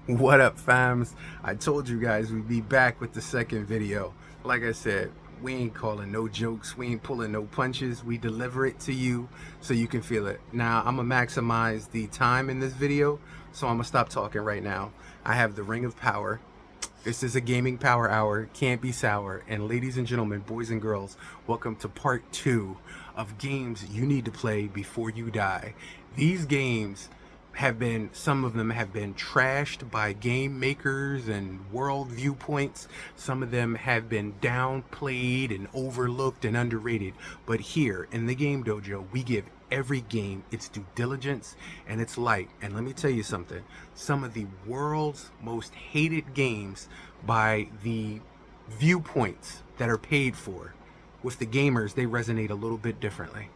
What up, fams? I told you guys we'd be back with the second video. Like I said, we ain't calling no jokes, we ain't pulling no punches. We deliver it to you so you can feel it. Now, I'm gonna maximize the time in this video, so I'm gonna stop talking right now. I have the Ring of Power. This is a gaming power hour, can't be sour. And ladies and gentlemen, boys and girls, welcome to part 2 of games you need to play before you die. These games have been, some of them have been trashed by game makers and world viewpoints. Some of them have been downplayed and overlooked and underrated. But here in the Game Dojo, we give every game its due diligence and its light. And let me tell you something, some of the world's most hated games by the viewpoints that are paid for, with the gamers, they resonate a little bit differently.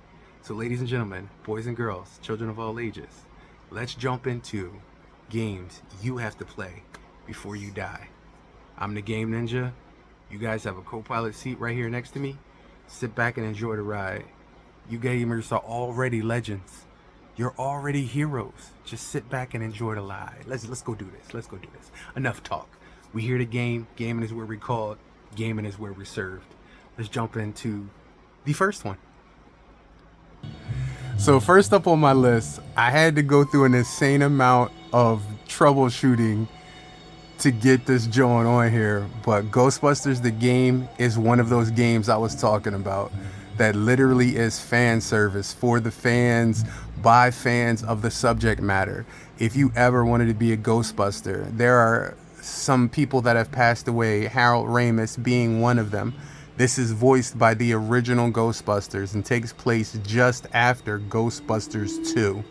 So ladies and gentlemen, boys and girls, children of all ages, let's jump into games you have to play before you die. I'm the Game Ninja. You guys have a co-pilot seat right here next to me. Sit back and enjoy the ride. You gamers are already legends. You're already heroes. Just sit back and enjoy the ride. Let's go do this. Let's go do this. Enough talk. We here to game. Gaming is where we're called. Gaming is where we're served. Let's jump into the first one. So first up on my list, I had to go through an insane amount of troubleshooting to get this joint on here, but Ghostbusters the game is one of those games I was talking about that literally is fan service for the fans, by fans of the subject matter. If you ever wanted to be a Ghostbuster, there are some people that have passed away, Harold Ramis being one of them. This is voiced by the original Ghostbusters and takes place just after Ghostbusters 2.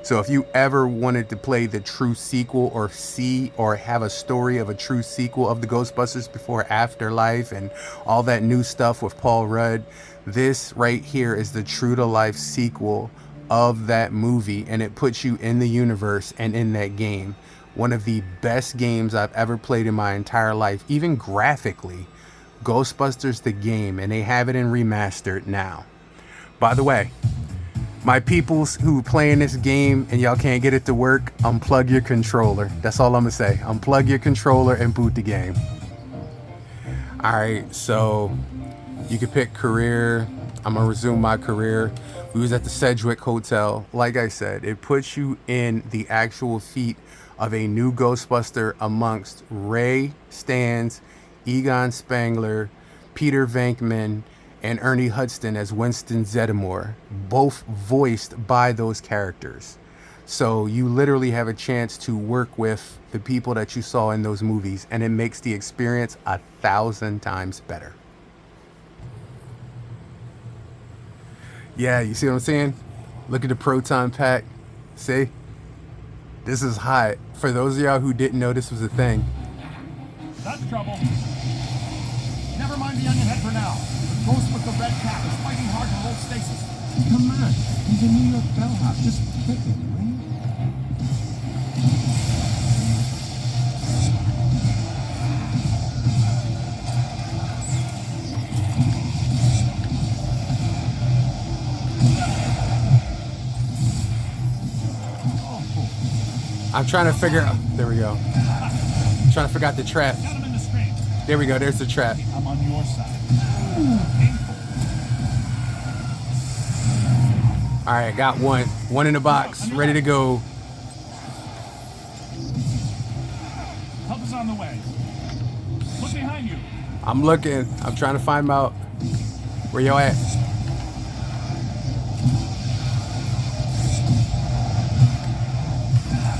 So if you ever wanted to play the true sequel or see or have a story of a true sequel of the Ghostbusters before Afterlife and all that new stuff with Paul Rudd, this right here is the true to life sequel of that movie, and it puts you in the universe and in that game. One of the best games I've ever played in my entire life, even graphically. Ghostbusters the game, and they have it in remastered now. By the way, my peoples who playing this game and y'all can't get it to work, unplug your controller. That's all I'm gonna say. Unplug your controller and boot the game. Alright, so you can pick career. I'm gonna resume my career. We was at the Sedgwick Hotel. Like I said, it puts you in the actual feet of a new Ghostbuster amongst Ray Stantz, Egon Spengler, Peter Venkman, and Ernie Hudson as Winston Zeddemore, both voiced by those characters. So you literally have a chance to work with the people that you saw in those movies, and it makes the experience 1,000 times better. Yeah, you see what I'm saying? Look at the proton pack. See? This is hot. For those of y'all who didn't know this was a thing. That's trouble. Never mind the onion head for now. The ghost with the red cap is fighting hard to hold stasis. Come on, he's a New York bellhop. Just pick him, will you? I'm trying to figure out. There we go. Trying to figure out the trap. Got him in the stream. There we go. There's the trap. I'm on your side. Painful. All right, got one. One in the box, ready to go. Help is on the way. Look behind you. I'm looking. I'm trying to find out where y'all at.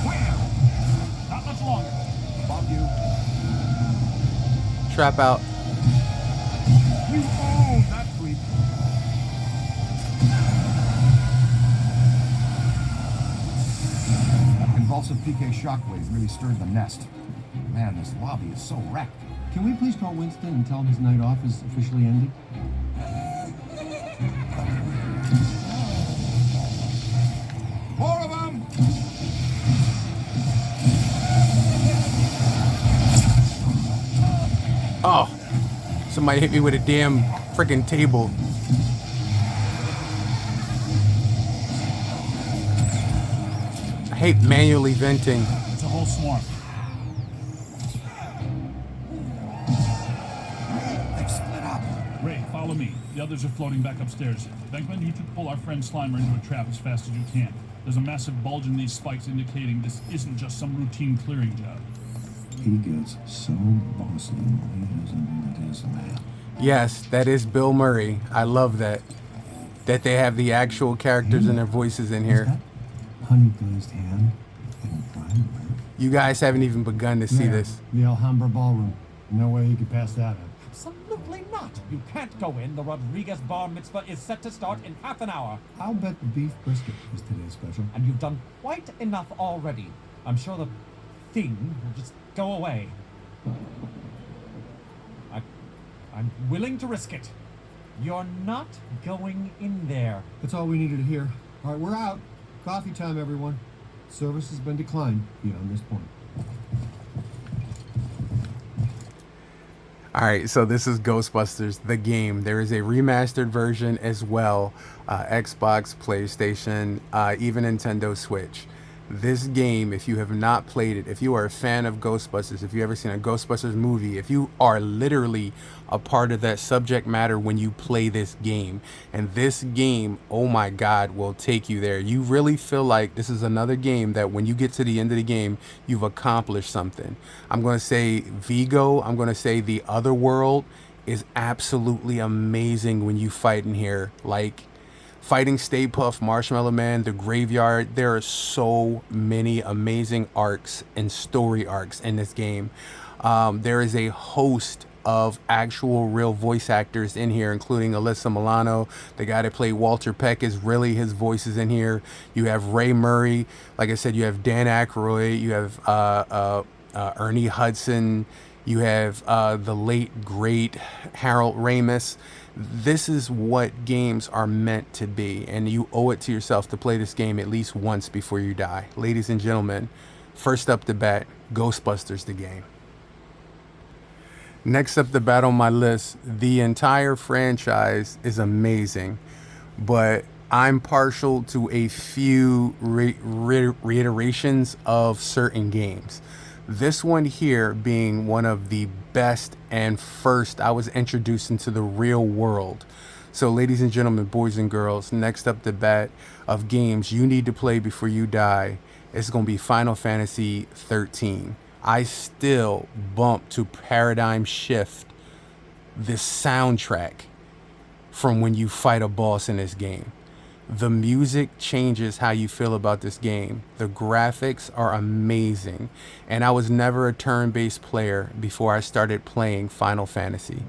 Where? Not much longer. Above you. Trap out. You own that creep. That convulsive PK shockwave really stirred the nest. Man, this lobby is so wrecked. Can we please call Winston and tell him his night off is officially ended? Four of them! Oh, somebody hit me with a damn freaking table. I hate manually venting. It's a whole swarm. me. The others are floating back upstairs. Venkman, you two pull our friend Slimer into a trap as fast as you can. There's a massive bulge in these spikes indicating this isn't just some routine clearing job. He gets so bossy when he doesn't need his lab. Yes, that is Bill Murray. I love that. That they have the actual characters and their voices in Is here. that honey glazed hand in prime rib? You guys haven't even begun to see There, this. The Alhambra Ballroom. No way he could pass that up. Absolutely not. You can't go in. The Rodriguez bar mitzvah is set to start in half an hour. I'll bet the beef brisket is today's special. And you've done quite enough already. I'm sure the thing will just go away. I'm willing to risk it. You're not going in there. That's all we needed to hear. All right, we're out. Coffee time, everyone. Service has been declined beyond this point. All right, so this is Ghostbusters, the game. There is a remastered version as well. Xbox, PlayStation, even Nintendo Switch. This game, if you have not played it, if you are a fan of Ghostbusters, if you've ever seen a Ghostbusters movie, if you are literally a part of that subject matter when you play this game, and this game, oh my God, will take you there. You really feel like this is another game that when you get to the end of the game, you've accomplished something. I'm going to say Vigo, I'm going to say The Other World is absolutely amazing when you fight in here. Like, fighting Stay Puft, Marshmallow Man, The Graveyard. There are so many amazing arcs and story arcs in this game. There is a host of actual real voice actors in here, including Alyssa Milano. The guy that played Walter Peck is really his voice is in here. You have Ray Murray. Like I said, you have Dan Aykroyd. You have Ernie Hudson. You have the late, great Harold Ramis. This is what games are meant to be, and you owe it to yourself to play this game at least once before you die. Ladies and gentlemen, first up the bat, Ghostbusters the game. Next up the bat on my list, the entire franchise is amazing, but I'm partial to a few reiterations of certain games. This one here being one of the best and first I was introduced into the real world. So ladies and gentlemen, boys and girls, next up the bat of games you need to play before you die, it's going to be Final Fantasy 13. I still bump to Paradigm Shift, this soundtrack from when you fight a boss in this game. The music changes how you feel about this game. The graphics are amazing. And I was never a turn-based player before I started playing Final Fantasy.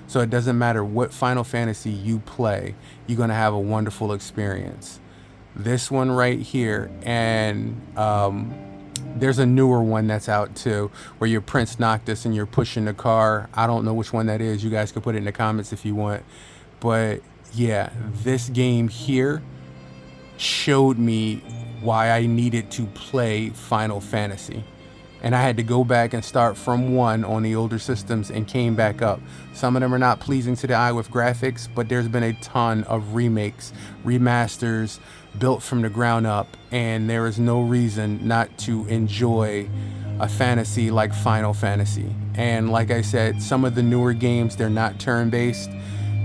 So it doesn't matter what Final Fantasy you play, you're going to have a wonderful experience. This one right here, and there's a newer one that's out too, where you're Prince Noctis and you're pushing the car. I don't know which one that is. You guys can put it in the comments if you want. But yeah, this game here showed me why I needed to play Final Fantasy. And I had to go back and start from 1 on the older systems and came back up. Some of them are not pleasing to the eye with graphics, but there's been a ton of remakes, remasters, built from the ground up, and there is no reason not to enjoy a fantasy like Final Fantasy. And like I said, some of the newer games, they're not turn-based.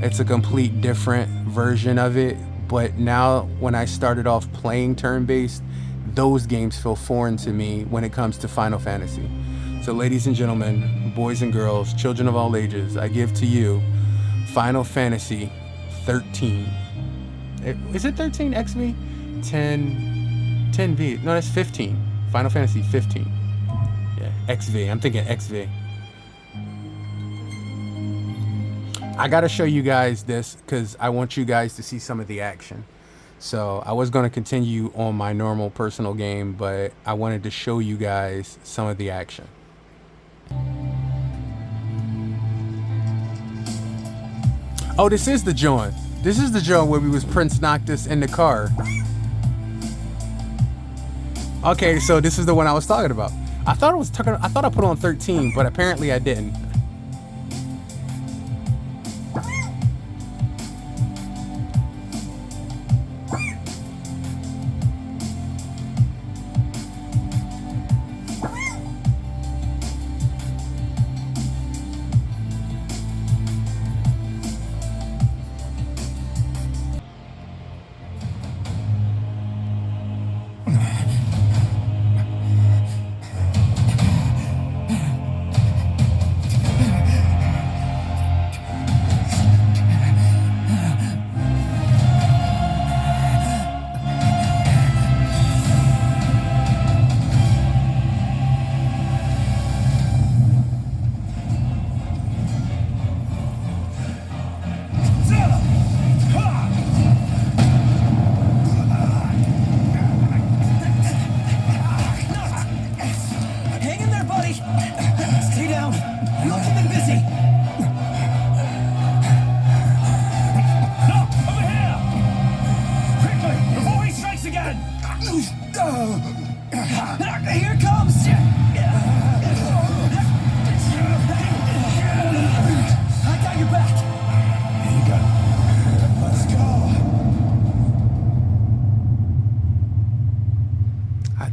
It's a complete different version of it, but now when I started off playing turn-based, those games feel foreign to me when it comes to Final Fantasy. So ladies and gentlemen, boys and girls, children of all ages, I give to you Final Fantasy 13. Is it 13 XV? 10V. No, that's 15. Final Fantasy 15. Yeah, XV. I'm thinking XV. I gotta show you guys this because I want you guys to see some of the action. So I was going to continue on my normal personal game, but I wanted to show you guys some of the action. Oh, this is the joint. This is the joint where we was Prince Noctis in the car. Okay, so this is the one I was talking about. I thought I put on 13, but apparently I didn't.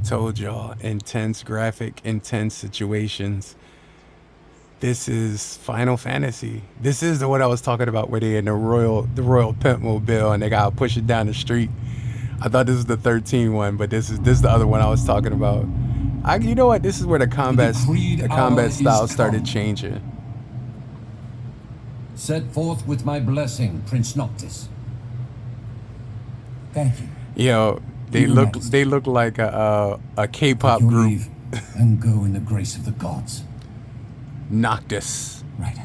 Told y'all, intense graphic, intense situations. This is Final Fantasy. This is the one I was talking about where they in the royal pimp mobile and they gotta push it down the street. I thought this was the 13 one, but this is the other one I was talking about. You know what? This is where the combat style started changing. Set forth with my blessing, Prince Noctis. Thank you. Yo, they look like a K-pop Your group. leave and go in the grace of the gods. Noctis. Right.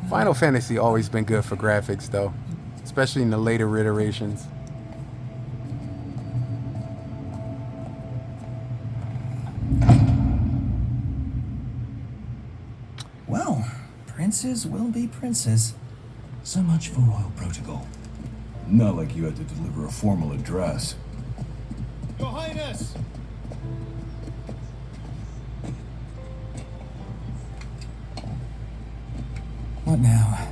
Final Fantasy always been good for graphics though, especially in the later iterations. Well, princes will be princes. So much for royal protocol. Not like you had to deliver a formal address. Your Highness! What now?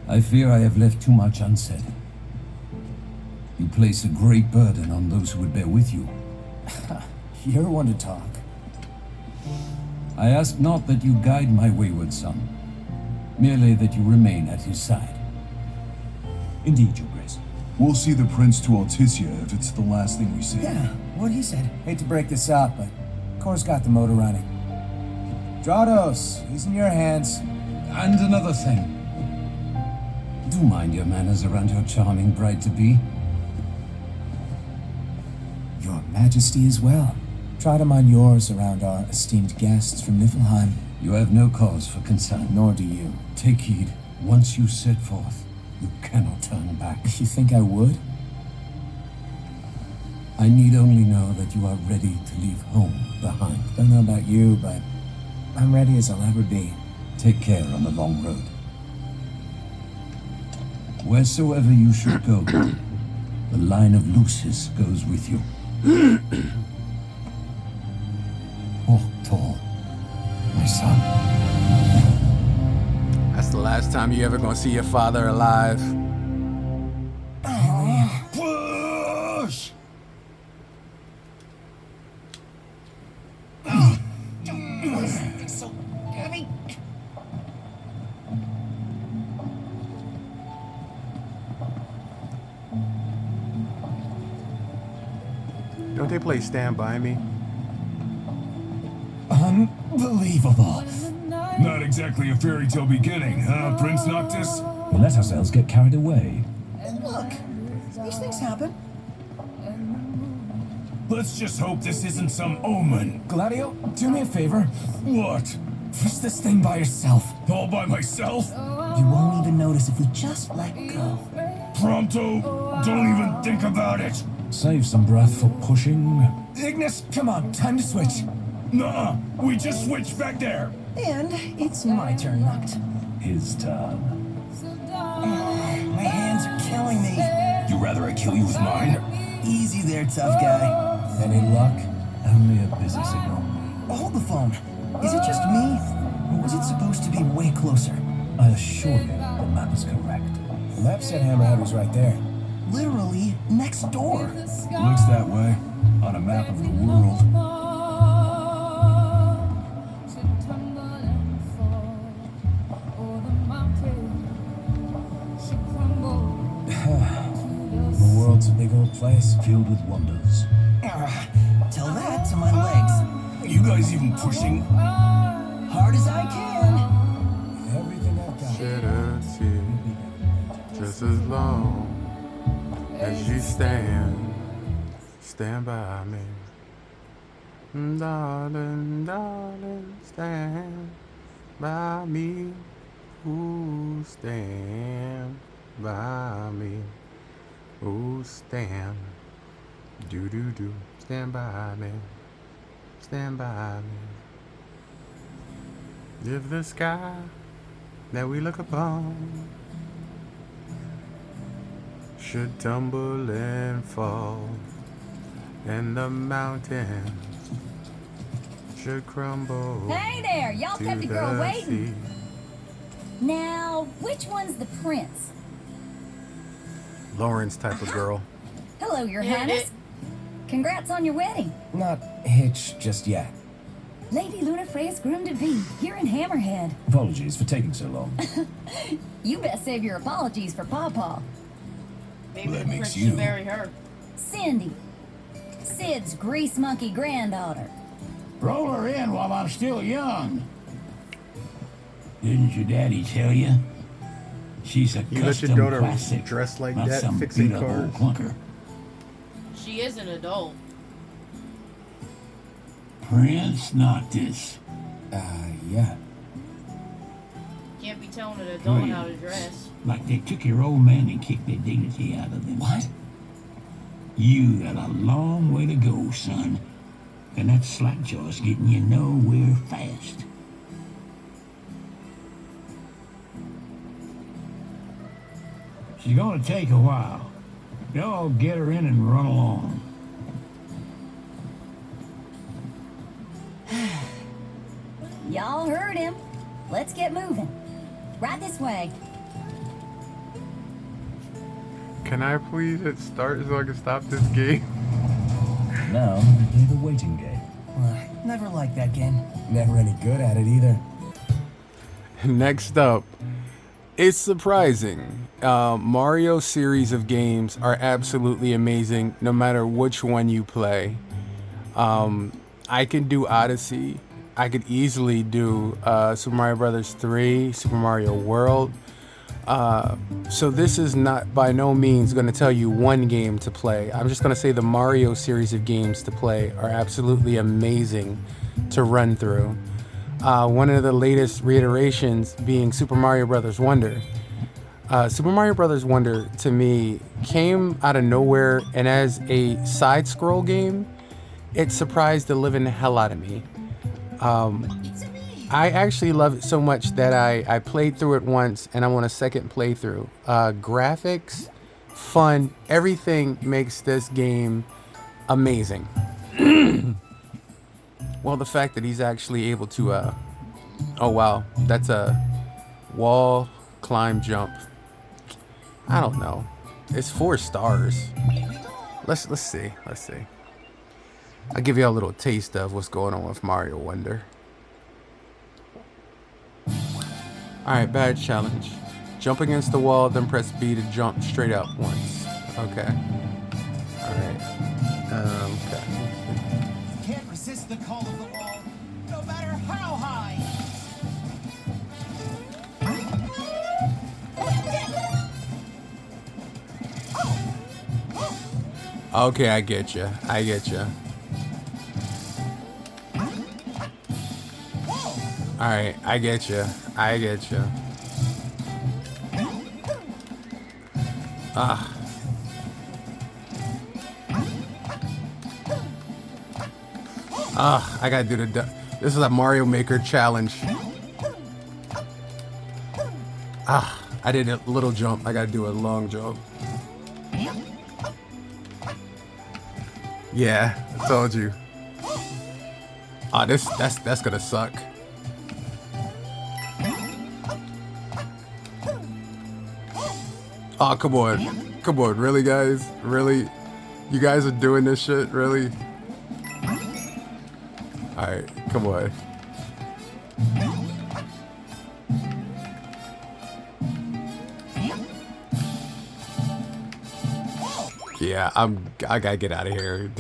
I fear I have left too much unsaid. You place a great burden on those who would bear with you. You're one to talk. I ask not that you guide my wayward son, merely that you remain at his side. Indeed, Your Grace. We'll see the prince to Alticia if it's the last thing we see. Yeah, what he said. Hate to break this up, but Kor's got the motor running. Drados, he's in your hands. And another thing. Do mind your manners around your charming bride-to-be. Your Majesty as well. Try to mind yours around our esteemed guests from Niflheim. You have no cause for concern. Nor do you. Take heed. Once you set forth, you cannot turn back. You think I would? I need only know that you are ready to leave home behind. Don't know about you, but I'm ready as I'll ever be. Take care on the long road. Wheresoever you should go, the line of Lucis goes with you. Walk tall, my son. That's the last time you ever gonna see your father alive. Push! So heavy. Don't they play Stand By Me? Unbelievable. Not exactly a fairy tale beginning, huh, Prince Noctis? We let ourselves get carried away. Look, these things happen. Let's just hope this isn't some omen. Gladio, do me a favor. What? Push this thing by yourself. All by myself? You won't even notice if we just let go. Pronto? Don't even think about it. Save some breath for pushing. Ignis, come on, time to switch. Nuh-uh. We just switched back there. And it's my turn, Noct. His turn. My hands are killing me. You rather I kill you with mine? Easy there, tough guy. Any luck? Only a busy signal. Hold the phone. Is it just me? Or was it supposed to be way closer? I assure you, the map is correct. The map said Hammerhead was right there. Literally next door. Looks that way. On a map of the world. The world's a big old place. Filled with wonders. Tell that to my legs. You guys even pushing? Hard as I can. Everything I've got. Shed a tear just as long as you stand by me. Darling, darling, stand by me. Ooh, stand by me. Ooh, stand. Do, do, do. Stand by me. Stand by me. If the sky that we look upon should tumble and fall, and the mountains should crumble Hey there, y'all to kept your girl the waiting. sea, Now, which one's the prince? Lauren's type of girl. Hello, Your Highness. Congrats on your wedding. Not hitched just yet. Lady Lunafreya's groom-to-be here in Hammerhead. Apologies for taking so long. You best save your apologies for Pawpaw. Maybe That the makes prince you. should marry her. Cindy. Sid's grease monkey granddaughter. Roll her in while I'm still young. Didn't your daddy tell you? She's a You let your custom daughter classic, dress like not that, some fixing beat-up old cars? clunker. She is an adult. Prince Noctis. Yeah. Can't be telling an adult Right. how to dress. Like they took your old man and kicked their dignity out of them. What? You got a long way to go, son. And that slackjaw's getting you nowhere fast. She's gonna take a while. Y'all get her in and run along. Y'all heard him. Let's get moving. Right this way. Can I please hit start so I can stop this game? Now, play the waiting game. Never liked that game. Never any good at it either. Next up, it's surprising. Mario series of games are absolutely amazing no matter which one you play. I can do Odyssey. I could easily do Super Mario Brothers 3, Super Mario World. So this is not by no means going to tell you one game to play. I'm just going to say the Mario series of games to play are absolutely amazing to run through. One of the latest reiterations being Super Mario Brothers Wonder. Super Mario Brothers Wonder to me came out of nowhere, and as a side scroll game, it surprised the living hell out of me. I actually love it so much that I played through it once and I want a second playthrough. Graphics, fun, everything makes this game amazing. Well, the fact that he's actually able to, oh wow, that's a wall climb jump. I don't know. It's 4 stars. Let's see. I'll give you a little taste of what's going on with Mario Wonder. Alright, badge challenge. Jump against the wall, then press B to jump straight up once. Okay. Alright. Okay. Can't resist the call of the wall, no matter how high. Okay, I get you. Alright, I get you. I gotta do this is a Mario Maker challenge. I did a little jump. I gotta do a long jump. Yeah, I told you. That's gonna suck. Oh, come on, really, guys? Really? You guys are doing this shit, really? Alright, come on. Yeah, I gotta get out of here.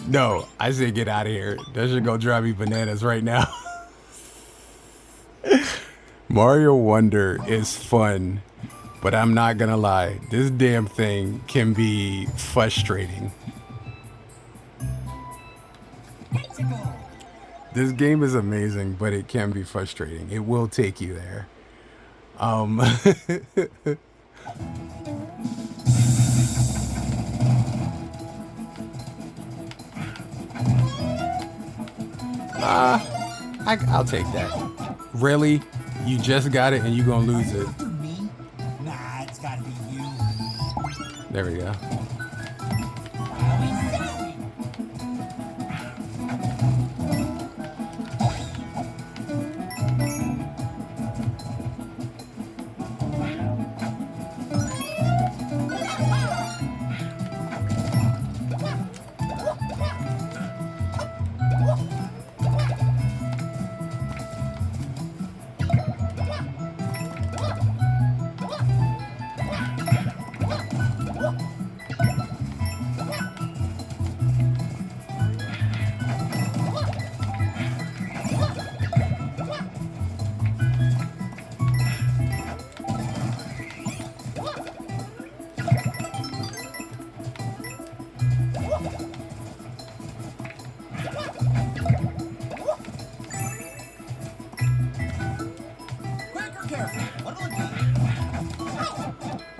No, I say get out of here. That should go drive me bananas right now. Mario Wonder is fun, but I'm not gonna lie. This damn thing can be frustrating. This game is amazing, but it can be frustrating. It will take you there. I'll take that. Really? You just got it and you gonna lose it. For me? Nah, it's gotta be you. There we go.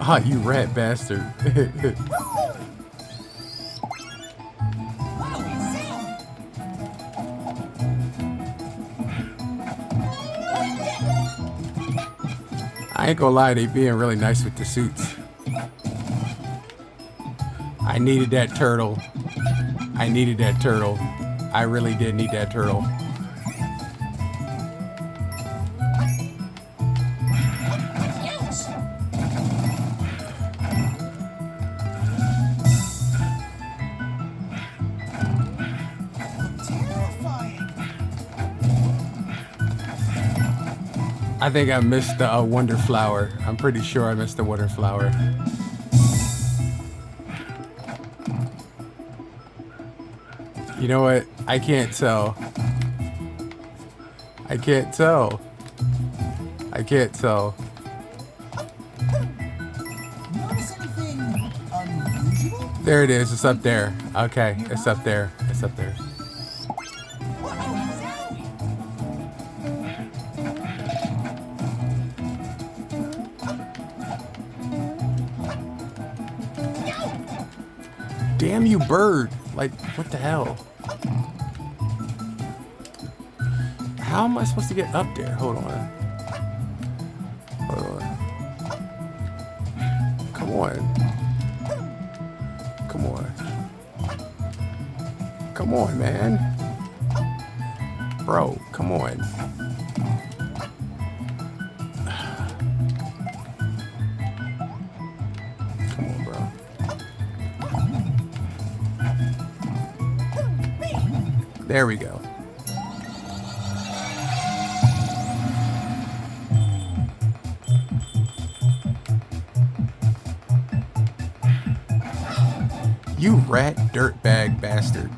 Oh, you rat bastard. I ain't gonna lie, they being really nice with the suits. I needed that turtle. I needed that turtle. I really did need that turtle. I think I missed the Wonder Flower. I'm pretty sure I missed the Wonder Flower. You know what? I can't tell. I can't tell. I can't tell. Notice anything unusual? There it is. It's up there. Okay. It's up there. It's up there. Damn you, bird. Like, what the hell? How am I supposed to get up there? Hold on. Hold on. Come on. Come on. Come on, man. Bro, come on. Come on, bro. There we go. You rat dirtbag bastard.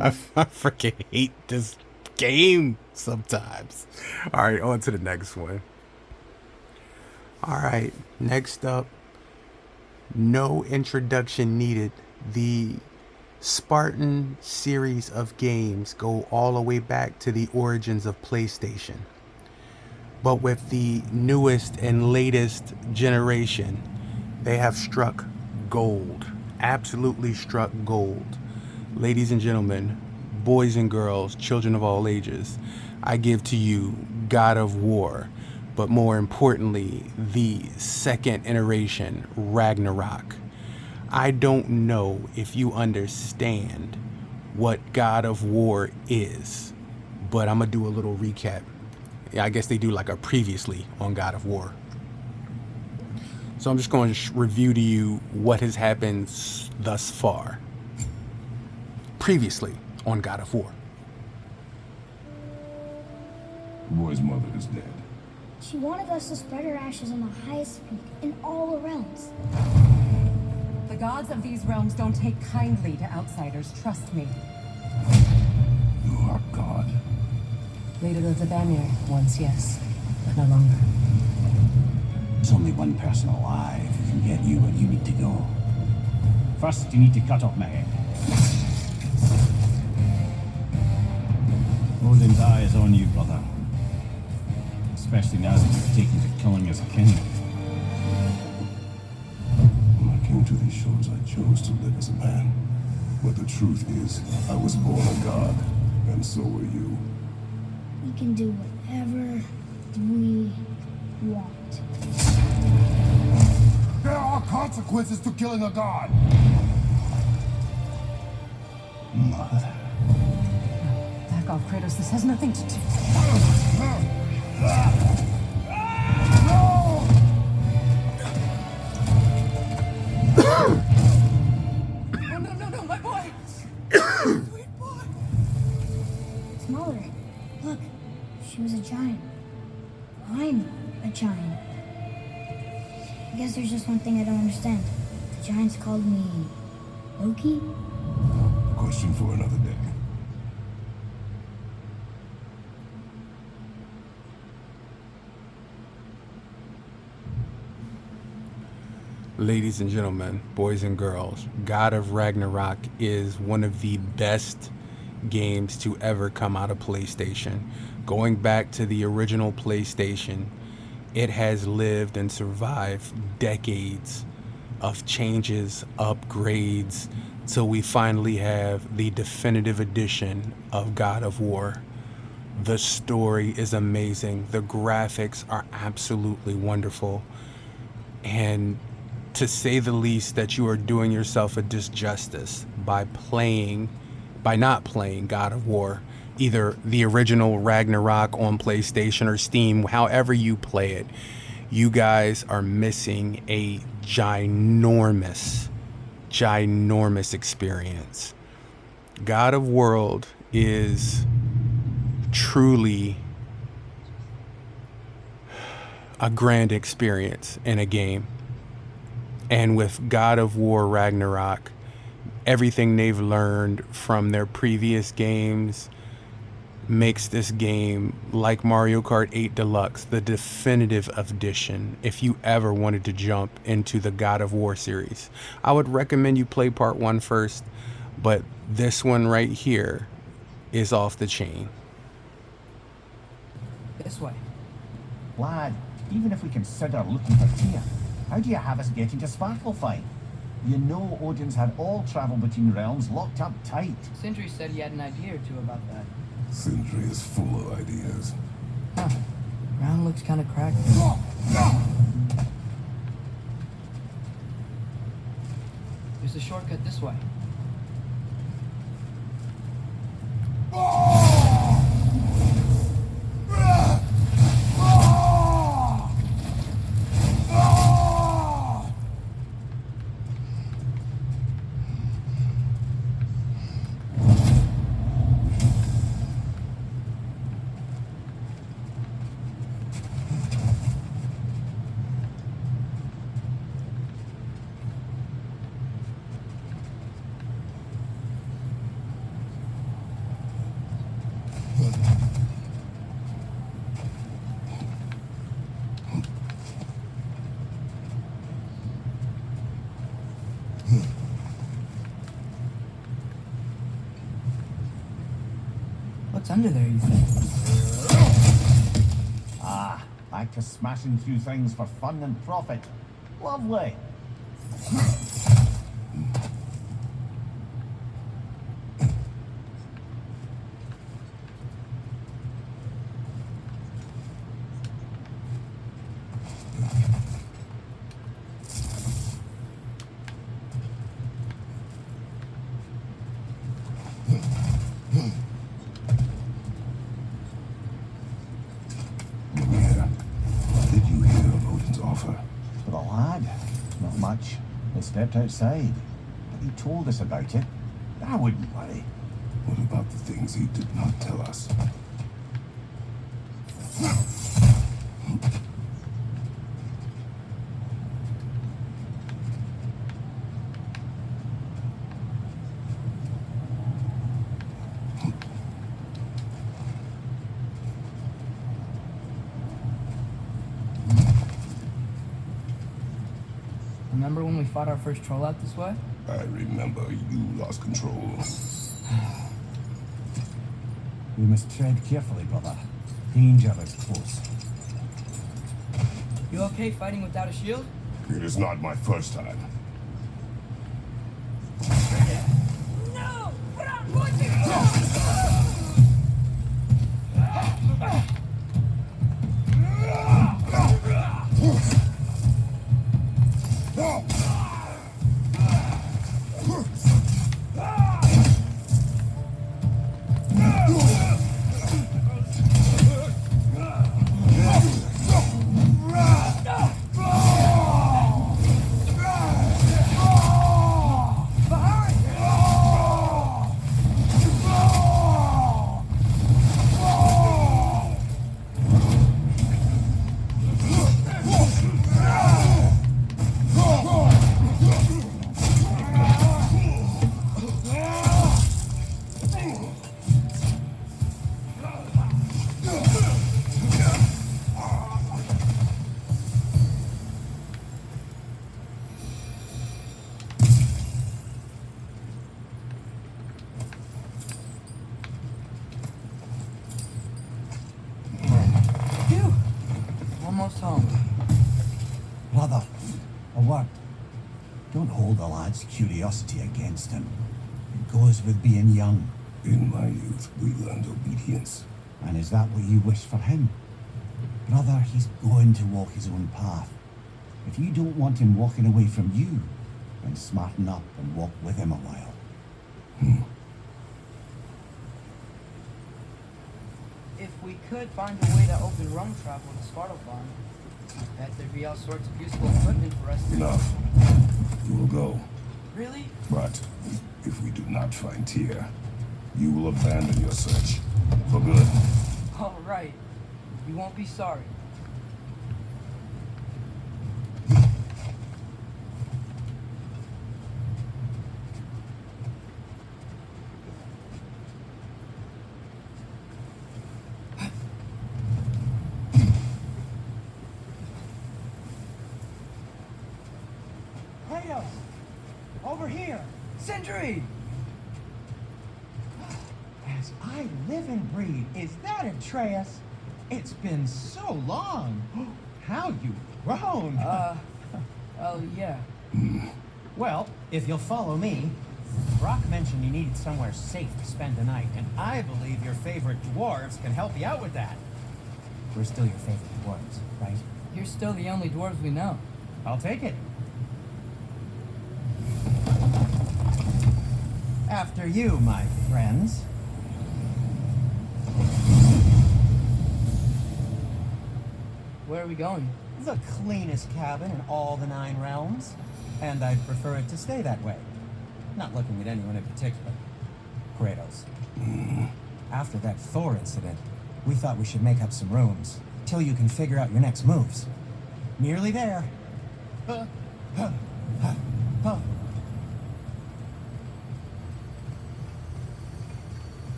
I freaking hate this game sometimes. Alright, on to the next one. Alright, next up. No introduction needed. The Spartan series of games go all the way back to the origins of PlayStation. But with the newest and latest generation, they have struck gold. Absolutely struck gold. Ladies and gentlemen, boys and girls, children of all ages, I give to you God of War, but more importantly, the second iteration, Ragnarok. I don't know if you understand what God of War is, but I'm gonna do a little recap. Yeah, I guess they do like a previously on God of War. So I'm just going to review to you what has happened thus far. Previously on God of War. The boy's mother is dead. She wanted us to spread her ashes on the highest peak in all the realms. The gods of these realms don't take kindly to outsiders, trust me. You are God. Leader of the Vanir, once yes, but no longer. There's only one person alive who can get you where you need to go. First, you need to cut off my head. Odin's eye is on you, brother. Especially now that you've taken to killing his kin. When I came to these shores, I chose to live as a man. But the truth is, I was born a god, and so were you. We can do whatever we want. There are consequences to killing a god! Mother. Back off, Kratos. This has nothing to do. No, my boy! Sweet boy! Smaller. Look, she was a giant. I'm a giant. I guess there's just one thing I don't understand. The giants called me Loki? Question for another day. Ladies and gentlemen, boys and girls, God of Ragnarok is one of the best games to ever come out of PlayStation. Going back to the original PlayStation, It has lived and survived decades of changes, upgrades, till we finally have the definitive edition of God of War. The story is amazing. The graphics are absolutely wonderful. And to say the least, that you are doing yourself a disjustice by not playing God of War, either the original Ragnarok on PlayStation or Steam, however you play it. You guys are missing a ginormous experience. God of World is truly a grand experience in a game. And with God of War Ragnarok, everything they've learned from their previous games makes this game, like Mario Kart 8 Deluxe, the definitive edition if you ever wanted to jump into the God of War series. I would recommend you play part 1 first, but this one right here is off the chain. This way. Lad, even if we consider looking for Tyr, how do you have us get into Svartalfheim? You know Odin's had all travel between realms locked up tight. Sindri said he had an idea or two about that. Sindri is full of ideas. Huh. Ground looks kind of cracked. There's a shortcut this way. What's under there, you think? Ah, back to smashing through things for fun and profit. Lovely. Stepped outside, but he told us about it. I wouldn't worry. What about the things he did not tell us? Remember when we fought our first troll out this way? I remember you lost control. We must tread carefully, brother. Danger is close. You okay fighting without a shield? It is not my first time. No! Brother, a word. Don't hold the lad's curiosity against him. It goes with being young. In my youth, we learned obedience. And is that what you wish for him? Brother, he's going to walk his own path. If you don't want him walking away from you, then smarten up and walk with him a while. If we could find a way to open rum travel to Svartalfheim, I bet there'd be all sorts of useful equipment for us to... Enough. You will go. Really? But if we do not find Tyr, you will abandon your search. For good. All right. You won't be sorry. Kratos! Over here! Sindri! As I live and breathe, is that Atreus? It's been so long. How you've grown. Oh, yeah. Well, if you'll follow me, Brock mentioned you needed somewhere safe to spend the night, and I believe your favorite dwarves can help you out with that. We're still your favorite dwarves, right? You're still the only dwarves we know. I'll take it. After you, my friends. Where are we going? The cleanest cabin in all the 9 realms. And I'd prefer it to stay that way. Not looking at anyone in particular. Kratos. After that Thor incident, we thought we should make up some rooms, till you can figure out your next moves. Nearly there.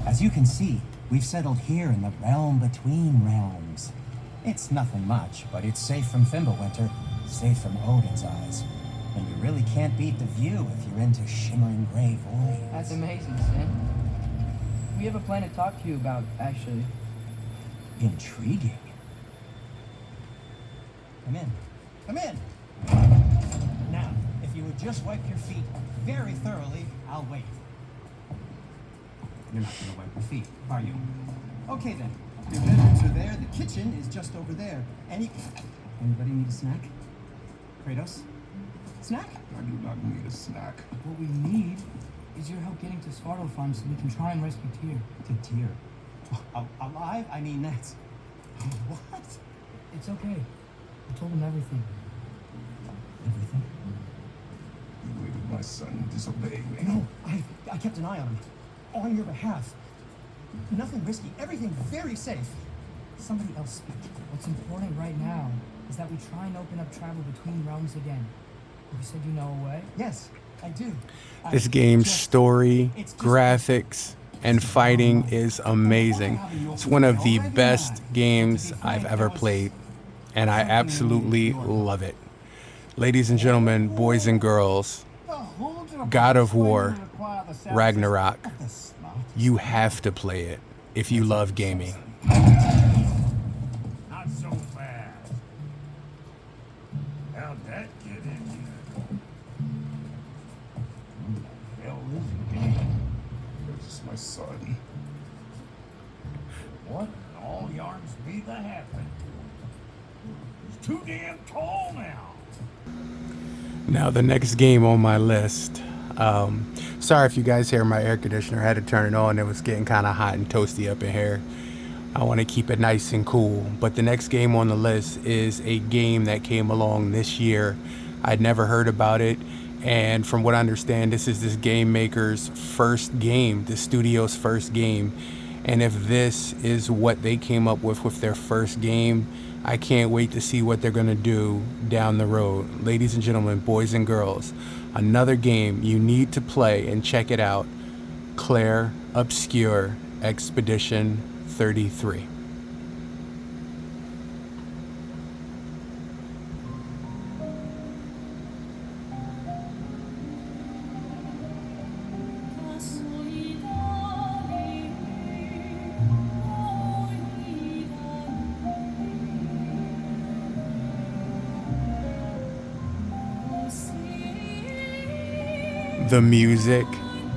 As you can see, we've settled here in the realm between realms. It's nothing much, but it's safe from Fimbulwinter, safe from Odin's eyes. And you really can't beat the view if you're into shimmering gray voids. That's amazing, Sin. We have a plan to talk to you about, actually. Intriguing. Come in. Come in! Now, if you would just wipe your feet very thoroughly, I'll wait. You're not gonna wipe your feet, are you? Okay then. Your bedrooms are there, the kitchen is just over there. Anybody need a snack? Kratos? Snack? I do not need a snack. What we need is your help getting to Svartalfheim so we can try and rescue Tyr. To Tyr? Alive? I mean, that's... What? It's okay. I told him everything. Everything? You waited my son disobeying me. No, I kept an eye on him. On your behalf. Nothing risky, everything very safe. Somebody else speak. What's important right now is that we try and open up travel between realms again. You said you know a way? Yes, I do. This game's story, graphics, and fighting is amazing. It's one of the best games I've ever played, and I absolutely love it. Ladies and gentlemen, boys and girls, God of War, Ragnarok. You have to play it if you love gaming. Not so fast. How'd that get in here? Who the hell is he? This is my son. What in all yarns be the happen? He's too damn tall now. Now the next game on my list. Sorry if you guys hear my air conditioner. I had to turn it on. It was getting kind of hot and toasty up in here. I want to keep it nice and cool. But the next game on the list is a game that came along this year. I'd never heard about it. And from what I understand, this is this game maker's first game, the studio's first game. And if this is what they came up with their first game, I can't wait to see what they're going to do down the road. Ladies and gentlemen, boys and girls, another game you need to play and check it out. Clair Obscur Expedition 33. the music,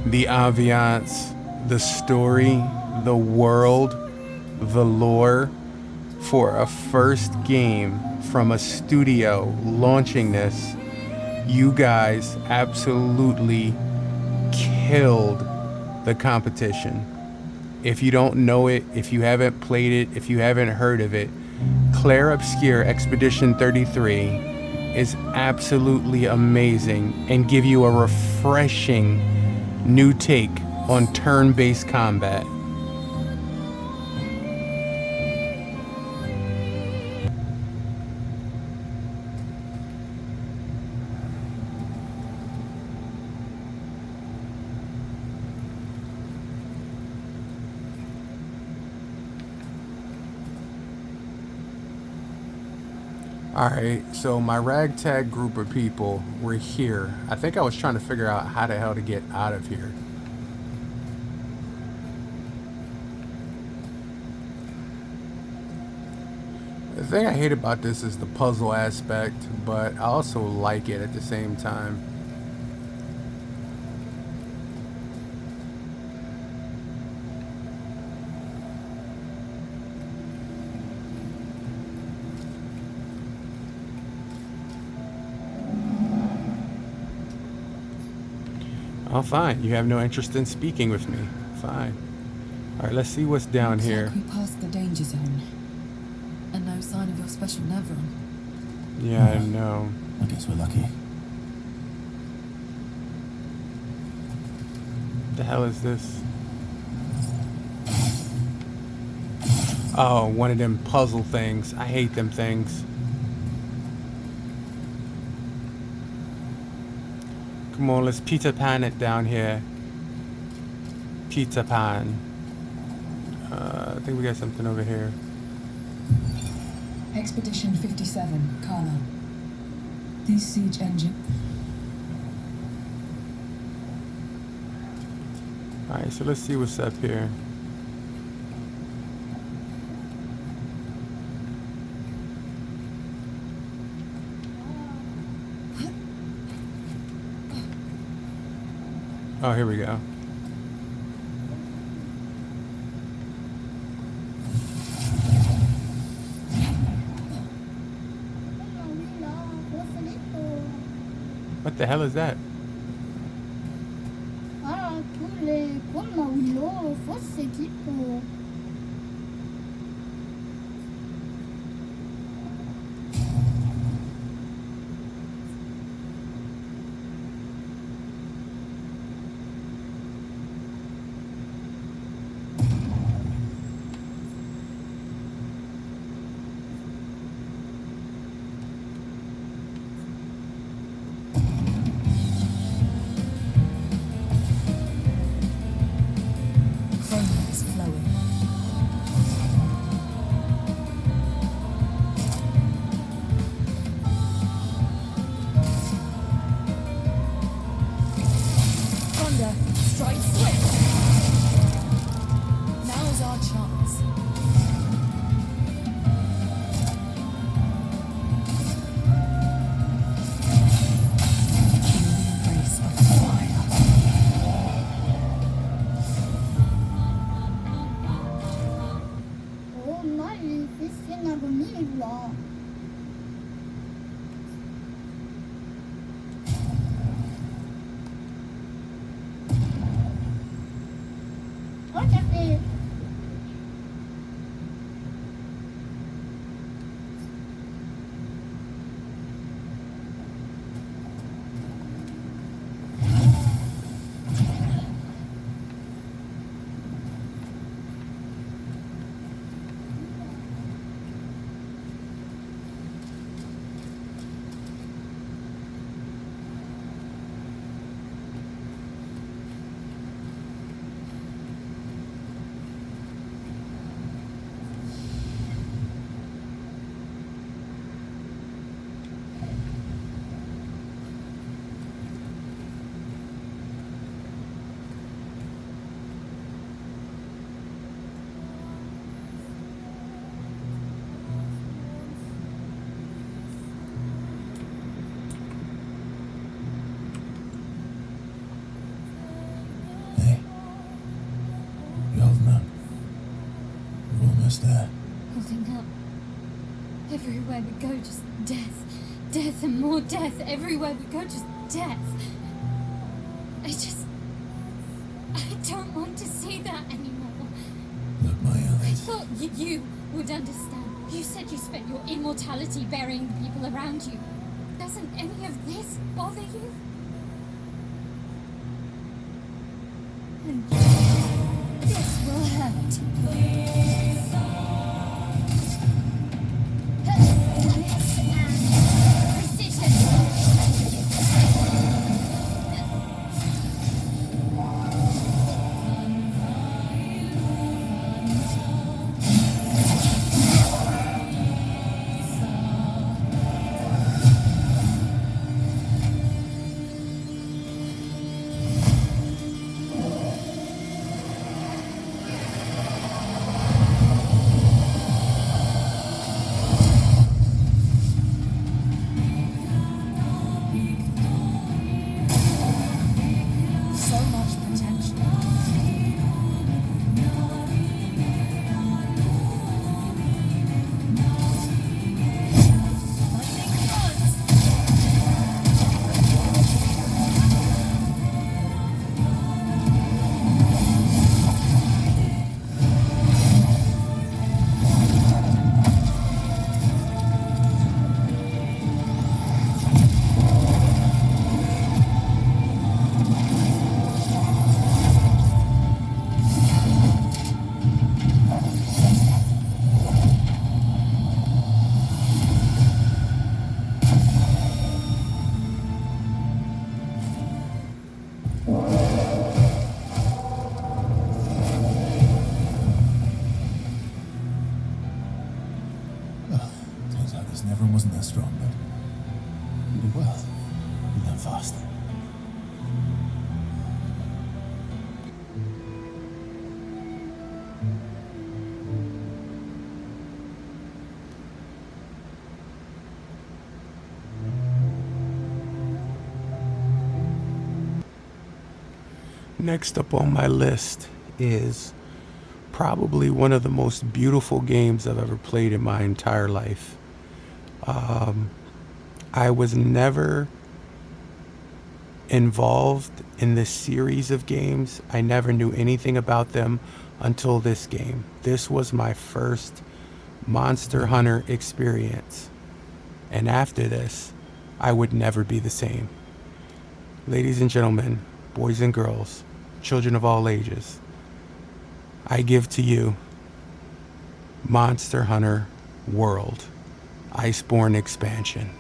the ambiance, the story, the world, the lore for a first game from a studio launching this. You guys absolutely killed the competition. If you don't know it, if you haven't played it, if you haven't heard of it, Clair Obscur Expedition 33 is absolutely amazing and give you a refreshing new take on turn-based combat. Alright, so my ragtag group of people were here. I think I was trying to figure out how the hell to get out of here. The thing I hate about this is the puzzle aspect, but I also like it at the same time. Oh, fine. You have no interest in speaking with me. Fine. All right, let's see what's down here. Looks like we passed the danger zone. And no sign of your special Nevron. Yeah, I know. I guess we're lucky. The hell is this? Oh, one of them puzzle things. I hate them things. Come on, let's Peter Pan it down here. Peter Pan. I think we got something over here. Expedition 57, Carla. These siege engine. Alright, so let's see what's up here. Oh, here we go. What the hell is that? Everywhere we go, just death. Death and more death. Everywhere we go, just death. I don't want to see that anymore. Look, Maya, I thought you would understand. You said you spent your immortality burying the people around you. Doesn't any of this bother you? And this will hurt. Never wasn't that strong, but you did well. You learn fast. Next up on my list is probably one of the most beautiful games I've ever played in my entire life. I was never involved in this series of games. I never knew anything about them until this game. This was my first Monster Hunter experience. And after this, I would never be the same. Ladies and gentlemen, boys and girls, children of all ages, I give to you Monster Hunter World Iceborne Expansion.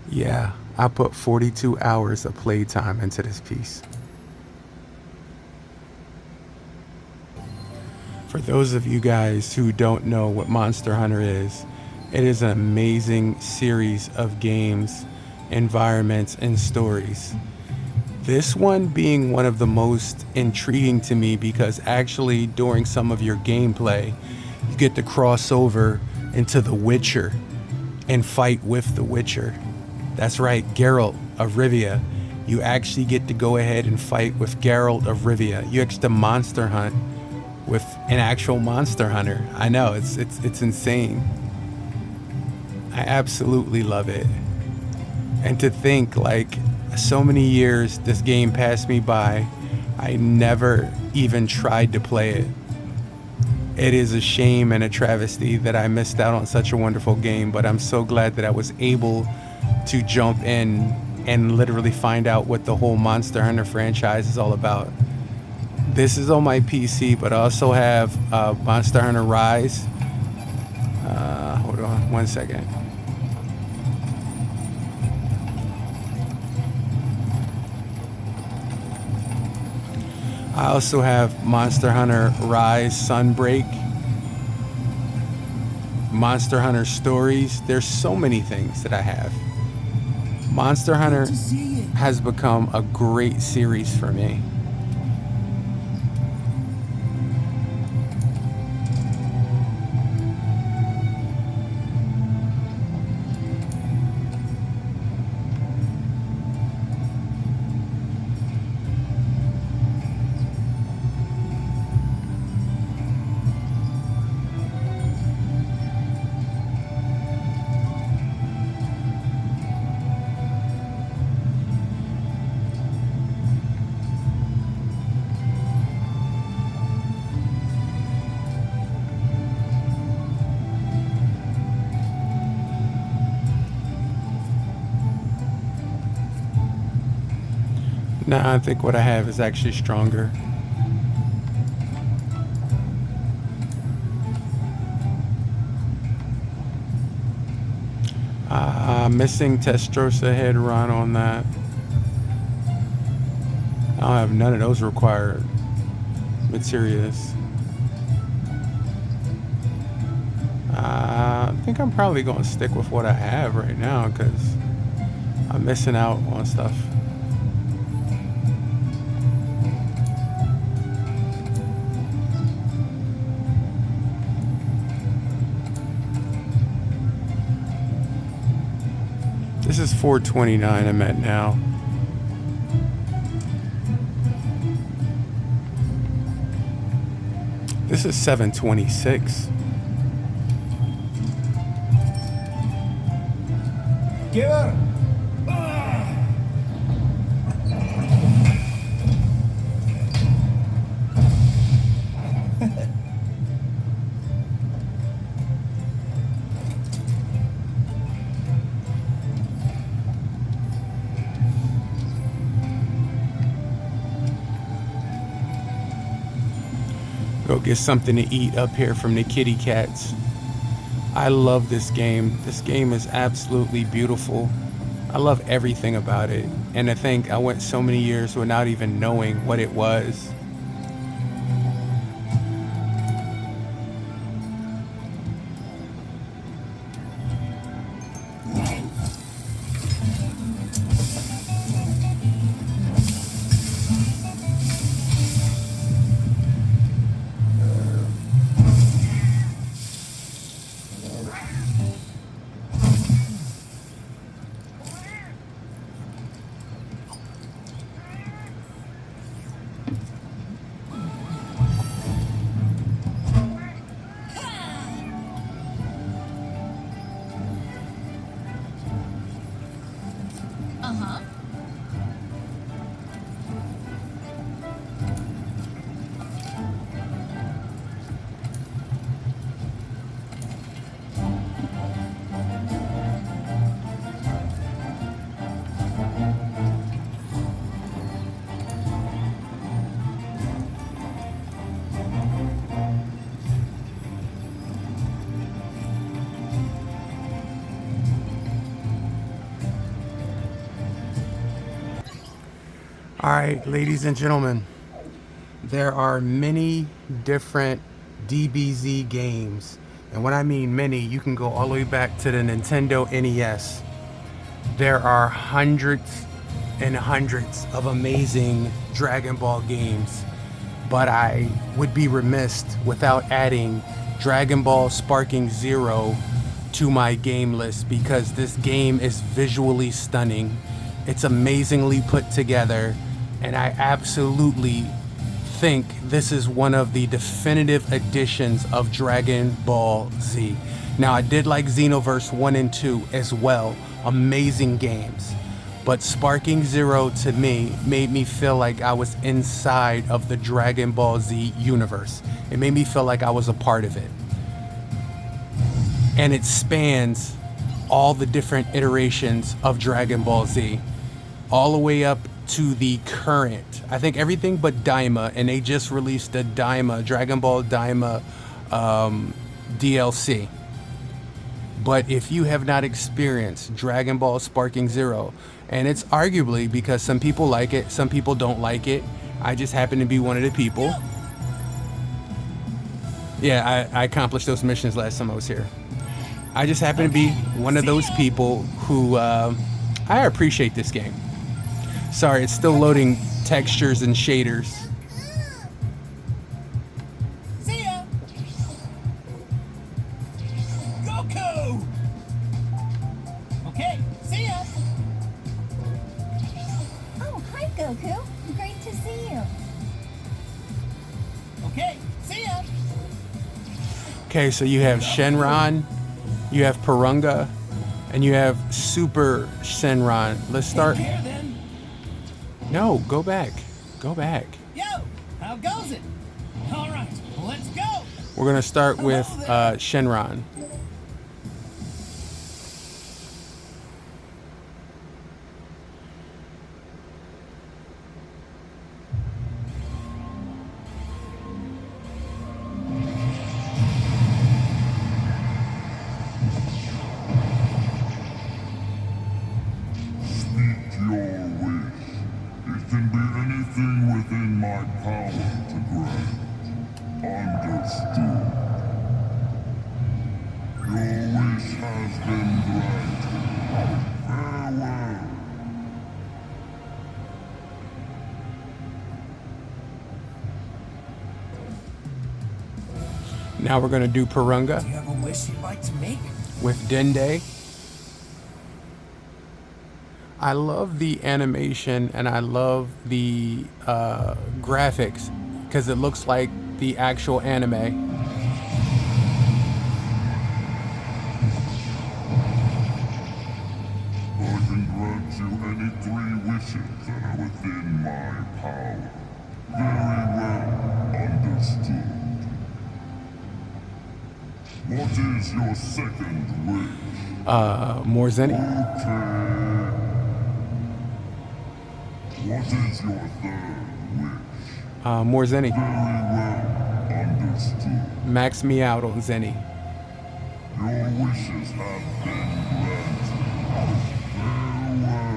Yeah, I put 42 hours of playtime into this piece. For those of you guys who don't know what Monster Hunter is, it is an amazing series of games, environments, and stories. This one being one of the most intriguing to me because actually during some of your gameplay, you get to cross over into The Witcher and fight with The Witcher. That's right, Geralt of Rivia. You actually get to go ahead and fight with Geralt of Rivia. You get to monster hunt with an actual monster hunter. I know, it's insane. I absolutely love it. And to think, like, so many years this game passed me by, I never even tried to play it. It is a shame and a travesty that I missed out on such a wonderful game, but I'm so glad that I was able to jump in and literally find out what the whole Monster Hunter franchise is all about. This is on my PC, but I also have Monster Hunter Rise. Hold on one second. I also have Monster Hunter Rise Sunbreak, Monster Hunter Stories. There's so many things that I have. Monster Hunter has become a great series for me. Nah, I think what I have is actually stronger. Missing Testrosa head run on that. I don't have none of those required materials. I think I'm probably going to stick with what I have right now because I'm missing out on stuff. This is 429 I'm at now. This is 726. Give her! Go get something to eat up here from the kitty cats. I love this game. This game is absolutely beautiful. I love everything about it. And I think I went so many years without even knowing what it was. All right, ladies and gentlemen, there are many different DBZ games. And when I mean many, you can go all the way back to the Nintendo NES. There are hundreds and hundreds of amazing Dragon Ball games, but I would be remiss without adding Dragon Ball Sparking Zero to my game list because this game is visually stunning. It's amazingly put together, and I absolutely think this is one of the definitive editions of Dragon Ball Z. Now, I did like Xenoverse 1 and 2 as well. Amazing games. But Sparking Zero to me made me feel like I was inside of the Dragon Ball Z universe. It made me feel like I was a part of it. And it spans all the different iterations of Dragon Ball Z, all the way up to the current. I think everything but Daima, and they just released the Daima, Dragon Ball Daima DLC. But if you have not experienced Dragon Ball Sparking Zero, and it's arguably because some people like it, some people don't like it. I just happen to be one of the people. Yeah, I accomplished those missions last time I was here. I just happen to be one of those people who I appreciate this game. Sorry, it's still loading textures and shaders. See ya! Goku! Okay, see ya! Oh, hi, Goku. Great to see you. Okay, see ya! Okay, so you have Shenron, you have Purunga, and you have Super Shenron. Let's start. Here then. No, go back. Go back. Yo, how goes it? All right, let's go. We're gonna start with Shenron. Speak your wish. It can be anything within my power to grant. Understood. Your wish has been granted. Farewell. Now we're gonna do Purunga Do you have a wish you'd like to make? with Dende. I love the animation and I love the graphics because it looks like the actual anime. I can grant you any 3 wishes that are within my power. Very well understood. What is your second wish? More Zenny. Okay. What is your third wish? More Zenny. Very well understood. Max me out on Zenny. Your wishes have been granted. Farewell.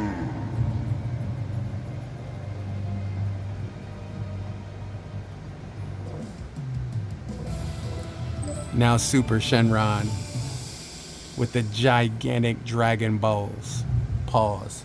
Now Super Shenron with the gigantic Dragon Balls. Pause.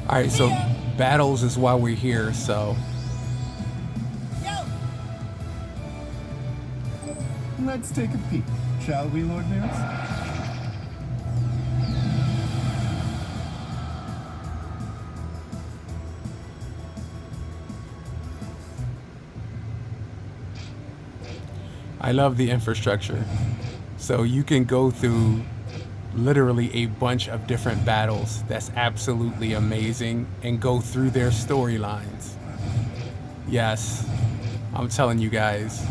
All right, so battles is why we're here, so Let's take a peek, shall we, Lord Maris? I love the infrastructure. So you can go through literally a bunch of different battles. That's absolutely amazing, and go through their storylines. Yes, I'm telling you guys,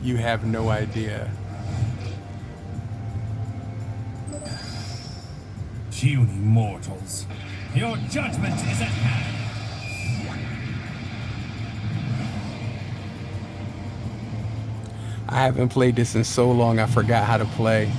you have no idea. Puny mortals, your judgment is at hand. I haven't played this in so long, I forgot how to play.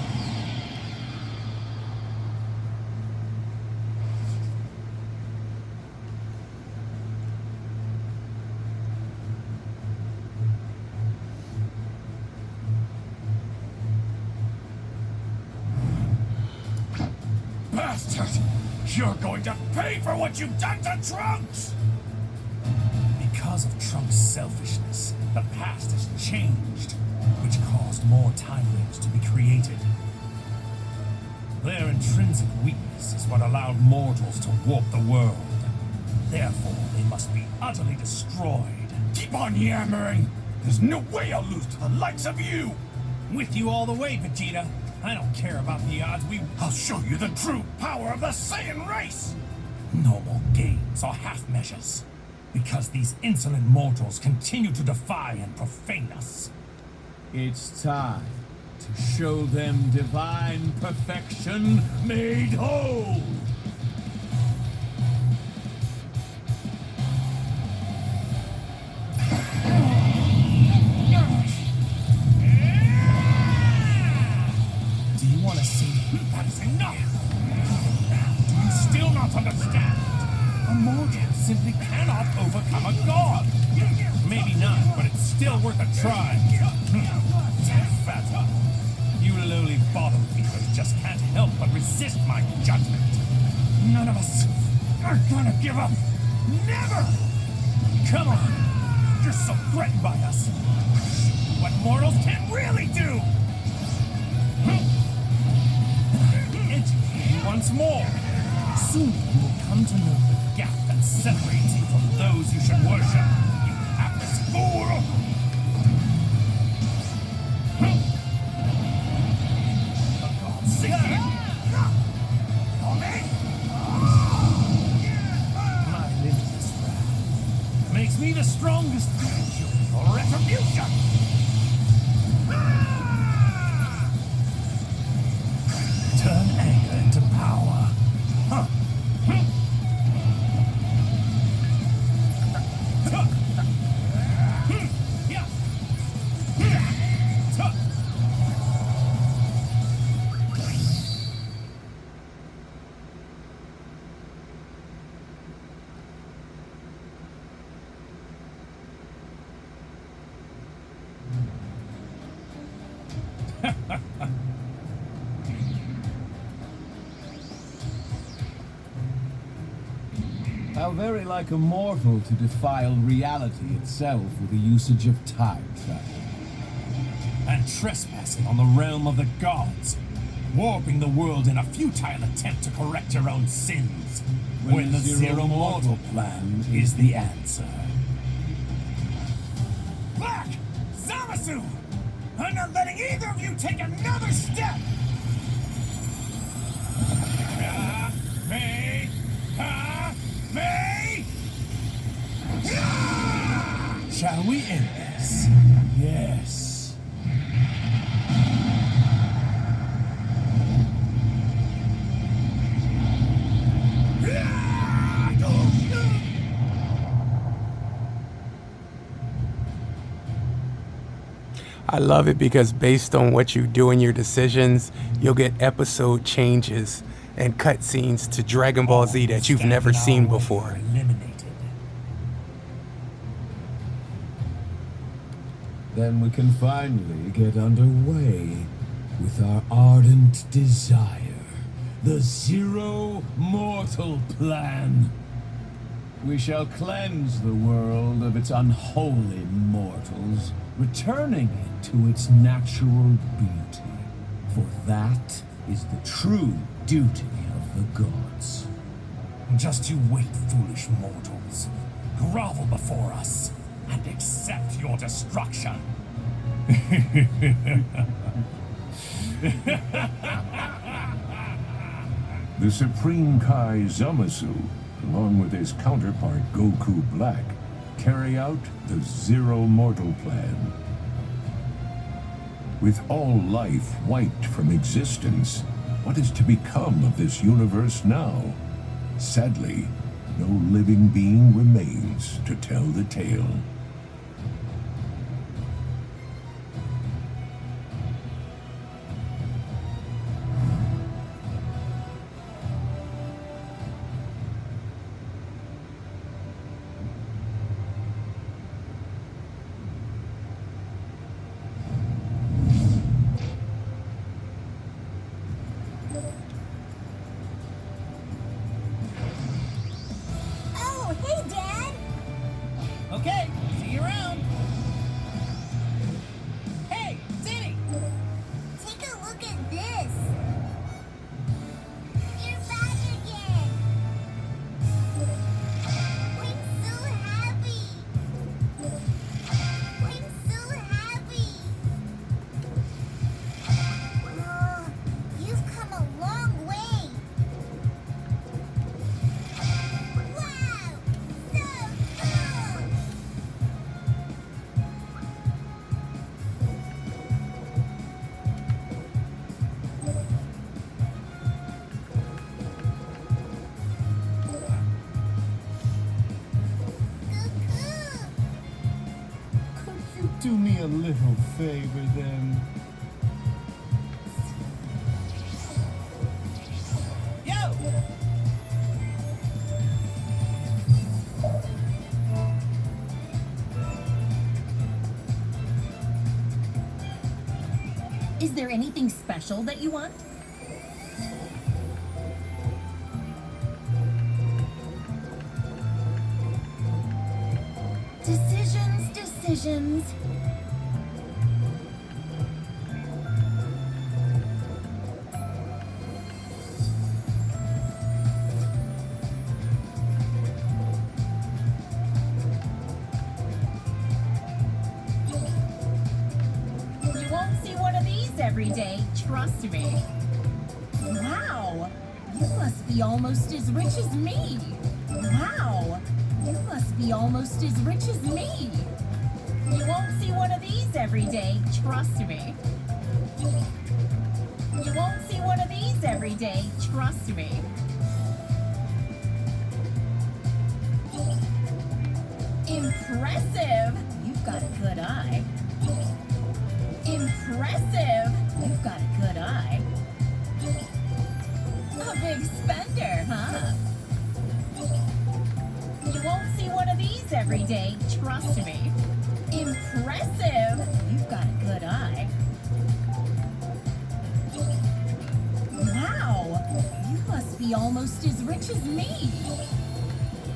Bastard! You're going to pay for what you've done to Trunks! Because of Trunks' selfishness, the past has changed, which caused more timelines to be created. Their intrinsic weakness is what allowed mortals to warp the world. Therefore, they must be utterly destroyed. Keep on yammering! There's no way I'll lose to the likes of you! With you all the way, Vegeta. I don't care about the odds. I'll show you the true power of the Saiyan race! No more games or half measures. Because these insolent mortals continue to defy and profane us. It's time to show them divine perfection made whole! Do you want to see? That is enough! Do you still not understand? A mortal simply cannot overcome a god! Maybe not, but it's still worth a try. Fat. You lowly bottom feeders just can't help but resist my judgment. None of us are gonna give up. Never! Come on! You're so threatened by us. What mortals can really do! Educate you once more. Soon you will come to know the gap that separates you from those you should worship. You hapless fool! For God's sake! My limitless wrath makes me the strongest creature for retribution! Turn anger into power. Huh. How very like a mortal to defile reality itself with the usage of time travel. And trespassing on the realm of the gods, warping the world in a futile attempt to correct your own sins, when the Zero Mortal plan is the answer. Black! Zamasu! I'm not letting either of you take another step! Shall we end this? Yes. I love it because based on what you do in your decisions, you'll get episode changes and cutscenes to Dragon Ball Z that you've never seen before. Then we can finally get underway with our ardent desire, the Zero Mortal Plan. We shall cleanse the world of its unholy mortals, returning it to its natural beauty. For that is the true duty of the gods. Just you wait, foolish mortals. Grovel before us and accept your destruction. The Supreme Kai Zamasu, along with his counterpart Goku Black, carry out the Zero Mortal Plan. With all life wiped from existence, what is to become of this universe now? Sadly, no living being remains to tell the tale. Oh, hey, Dad! Okay, do me a little favor then? Yo! Is there anything special that you want? Decisions. You won't see one of these every day, trust me. Wow, you must be almost as rich as me. Wow, you must be almost as rich as me. You won't see one of these every day, trust me. You won't see one of these every day, trust me. Impressive! You've got a good eye. Impressive! You've got a good eye. A big spender, huh? You won't see one of these every day, trust me. Impressive! You've got a good eye. Wow! You must be almost as rich as me.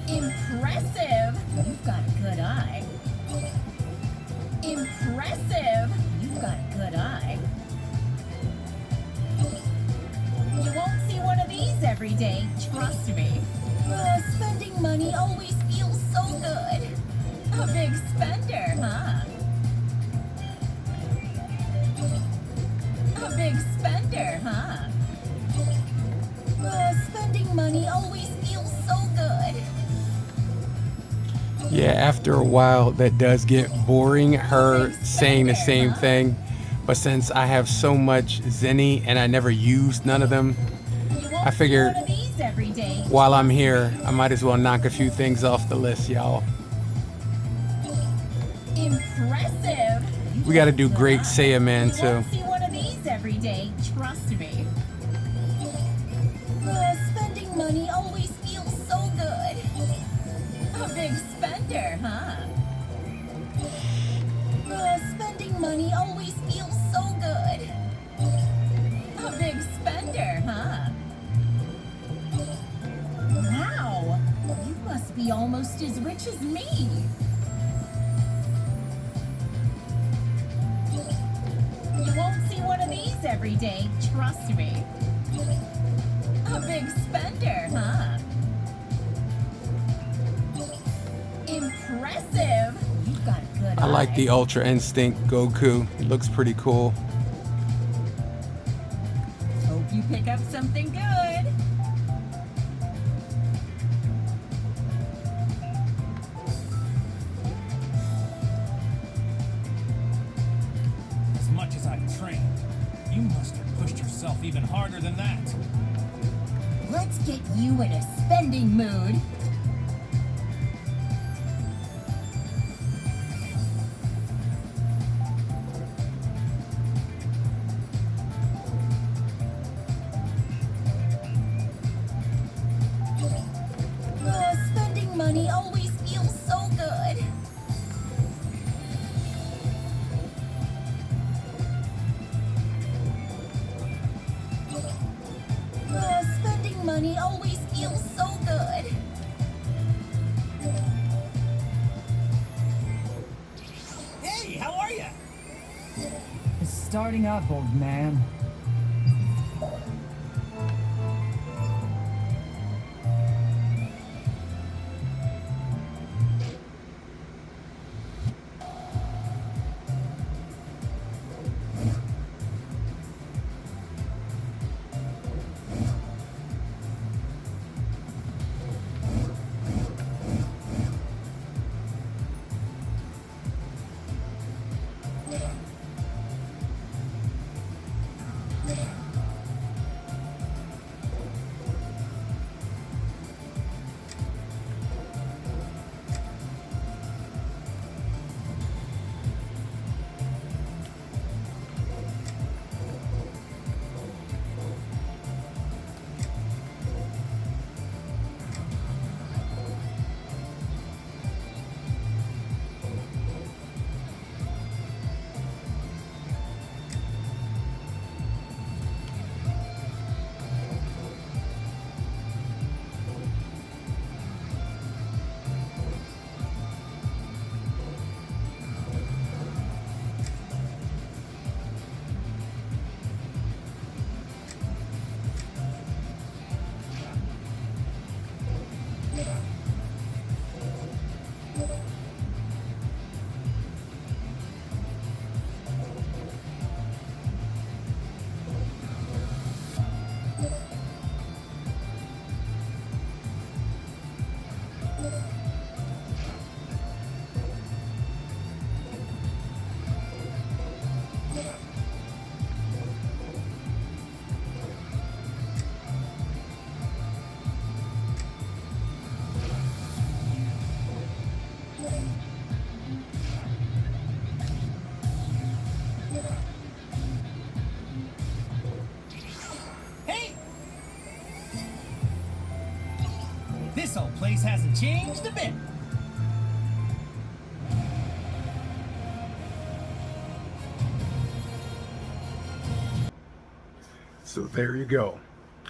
Impressive! You've got a good eye. Impressive! You've got a good eye. You won't see one of these every day, trust me. Spending money always feels so good. A big spender, huh? A big spender, huh? Spending money always feels so good. Yeah, after a while, that does get boring, her saying the same thing. But since I have so much Zenny and I never used none of them, I figured while I'm here, I might as well knock a few things off the list, y'all. Impressive. We got to do Great Saiyaman You too. won't see one of these every day, trust me. Spending money always feels so good. A big spender, huh? Spending money always feels so good. A big spender, huh? Wow, you must be almost as rich as me. You won't see one of these every day, trust me. A big spender, huh? Impressive. You've got a good I like eye. the Ultra Instinct Goku. It looks pretty cool. Hope you pick up something good. As much as I've trained, you must have pushed yourself even harder than that. Let's get you in a spending mood. Spending money always feels so good. Spending money always feels so good. Hey, how are ya? It's starting up, old man. place hasn't changed a bit. So there you go.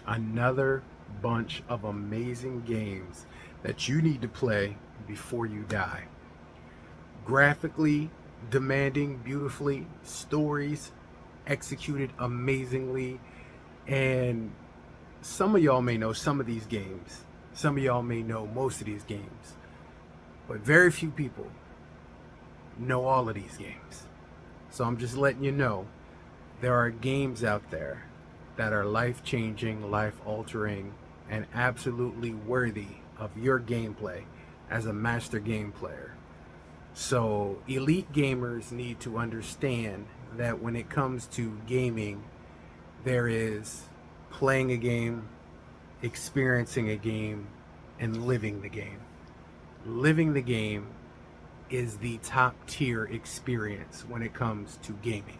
Another bunch of amazing games that you need to play before you die. Graphically demanding, beautifully, stories executed amazingly, and some of y'all may know some of these games. Some of y'all may know most of these games, but very few people know all of these games. So I'm just letting you know there are games out there that are life-changing, life-altering, and absolutely worthy of your gameplay as a master game player. So elite gamers need to understand that when it comes to gaming, there is playing a game, experiencing a game, and living the game. Living the game is the top tier experience when it comes to gaming.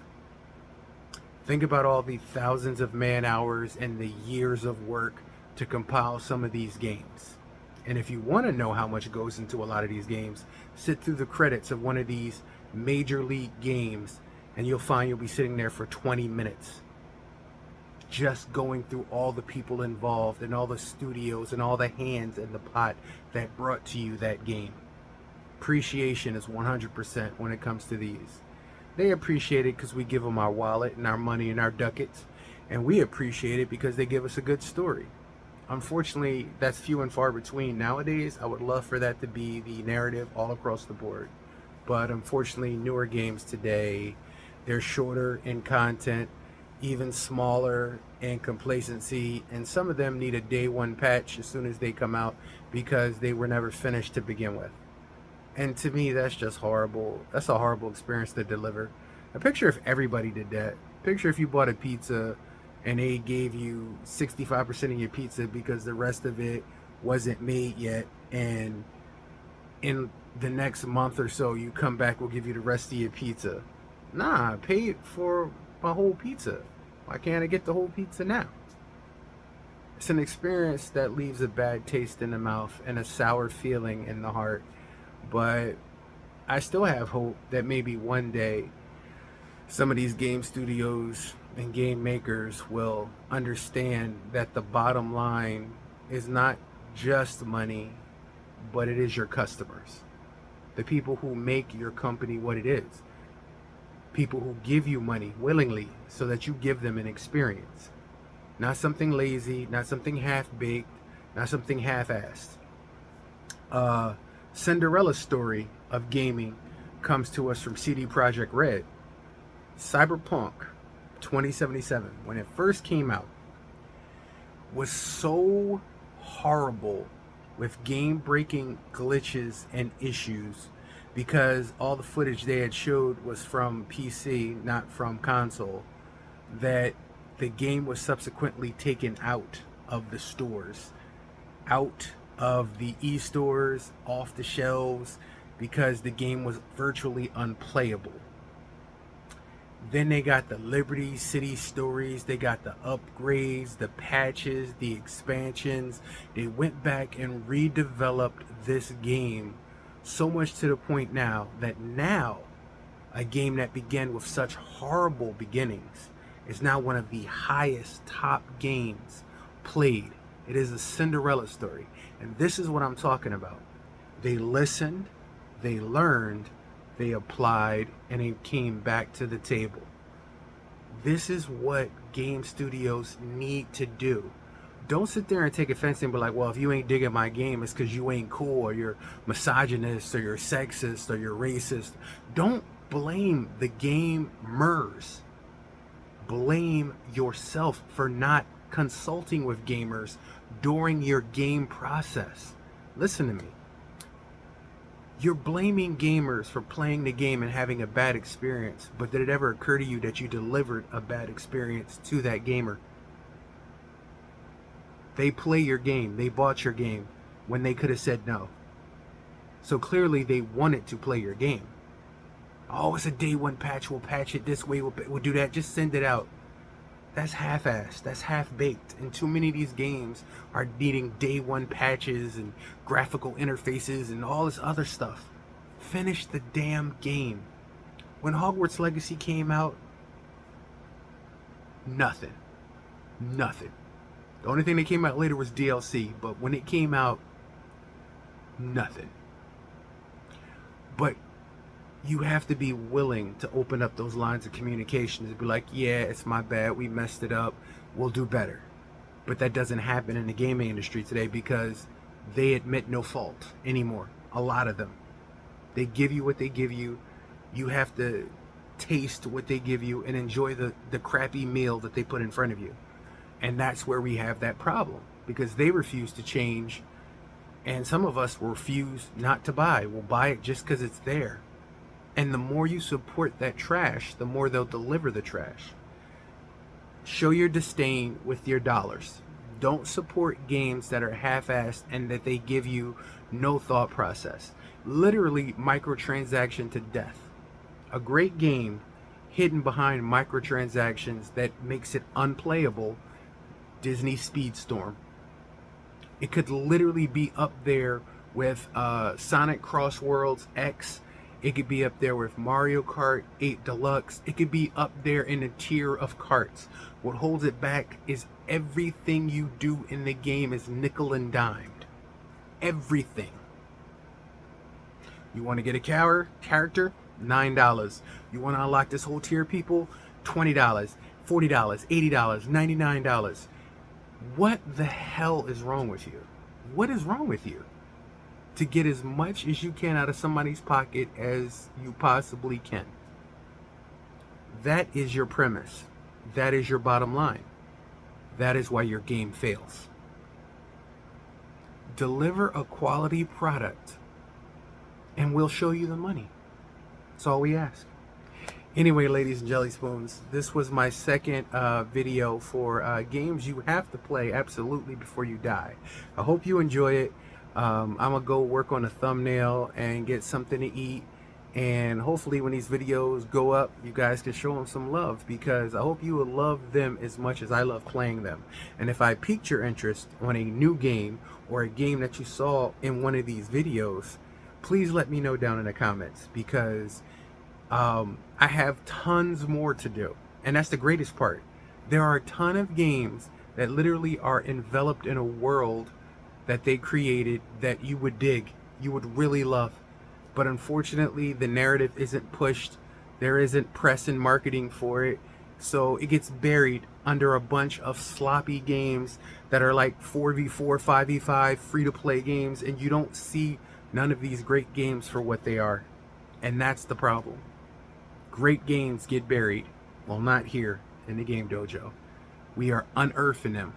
Think about all the thousands of man hours and the years of work to compile some of these games. And if you want to know how much goes into a lot of these games, sit through the credits of one of these major league games and you'll find you'll be sitting there for 20 minutes just going through all the people involved and all the studios and all the hands in the pot that brought to you that game. Appreciation is 100% when it comes to these. They appreciate it because we give them our wallet and our money and our ducats, and we appreciate it because they give us a good story. Unfortunately, that's few and far between nowadays. I would love for that to be the narrative all across the board, but unfortunately newer games today, they're shorter in content, even smaller in complacency, and some of them need a day one patch as soon as they come out because they were never finished to begin with. And to me, that's just horrible. That's a horrible experience to deliver. Now, picture if everybody did that. Picture if you bought a pizza and they gave you 65% of your pizza because the rest of it wasn't made yet, and in the next month or so you come back, we'll give you the rest of your pizza. Nah, pay for my whole pizza. Why can't I get the whole pizza now? It's an experience that leaves a bad taste in the mouth and a sour feeling in the heart. But I still have hope that maybe one day some of these game studios and game makers will understand that the bottom line is not just money, but it is your customers. The people who make your company what it is. People who give you money willingly so that you give them an experience. Not something lazy, not something half-baked, not something half-assed. Cinderella story of gaming comes to us from CD Projekt Red. Cyberpunk 2077, when it first came out, was so horrible with game-breaking glitches and issues because all the footage they had showed was from PC, not from console, that the game was subsequently taken out of the stores, out of the e-stores, off the shelves, because the game was virtually unplayable. Then they got the Liberty City stories, they got the upgrades, the patches, the expansions. They went back and redeveloped this game so much to the point now that a game that began with such horrible beginnings is now one of the highest top games played. It is a Cinderella story. And this is what I'm talking about. They listened, they learned, they applied, and they came back to the table. This is what game studios need to do. Don't sit there and take offense and be like, well, if you ain't digging my game, it's because you ain't cool, or you're misogynist, or you're sexist, or you're racist. Don't blame the gamers. Blame yourself for not consulting with gamers during your game process. Listen to me. You're blaming gamers for playing the game and having a bad experience, but did it ever occur to you that you delivered a bad experience to that gamer? They play your game, they bought your game when they could have said no. So clearly they wanted to play your game. Oh, it's a day one patch, we'll patch it this way, we'll do that, just send it out. that's half-assed, that's half-baked, and too many of these games are needing day one patches and graphical interfaces and all this other stuff. Finish the damn game. When Hogwarts Legacy came out, nothing. The only thing that came out later was DLC, but when it came out, nothing. But you have to be willing to open up those lines of communication and be like, yeah, it's my bad, we messed it up, we'll do better. But that doesn't happen in the gaming industry today because they admit no fault anymore. A lot of them. They give you what they give you. You have to taste what they give you and enjoy the crappy meal that they put in front of you. And that's where we have that problem, because they refuse to change, and some of us will refuse not to buy. We'll buy it just because it's there. And the more you support that trash, the more they'll deliver the trash. Show your disdain with your dollars. Don't support games that are half-assed and that they give you no thought process. Literally microtransaction to death. A great game hidden behind microtransactions that makes it unplayable, Disney Speedstorm. It could literally be up there with Sonic Cross Worlds X. It could be up there with Mario Kart 8 Deluxe. It could be up there in the tier of carts. What holds it back is everything you do in the game is nickel and dimed. Everything. You want to get a character? $9. You want to unlock this whole tier of people? $20, $40, $80, $99. What the hell is wrong with you? What is wrong with you? To get as much as you can out of somebody's pocket as you possibly can. That is your premise. That is your bottom line. That is why your game fails. Deliver a quality product and we'll show you the money. That's all we ask. Anyway, ladies and jelly spoons, this was my second video for games you have to play absolutely before you die. I hope you enjoy it. I'm gonna go work on a thumbnail and get something to eat, and hopefully when these videos go up you guys can show them some love, because I hope you will love them as much as I love playing them. And if I piqued your interest on a new game or a game that you saw in one of these videos, please let me know down in the comments, because I have tons more to do, and that's the greatest part. There are a ton of games that literally are enveloped in a world that they created that you would dig, you would really love. But unfortunately, the narrative isn't pushed. There isn't press and marketing for it. So it gets buried under a bunch of sloppy games that are like 4v4, 5v5, free-to-play games, and you don't see none of these great games for what they are. And that's the problem. Great games get buried. Well, not here in the Game Dojo. We are unearthing them,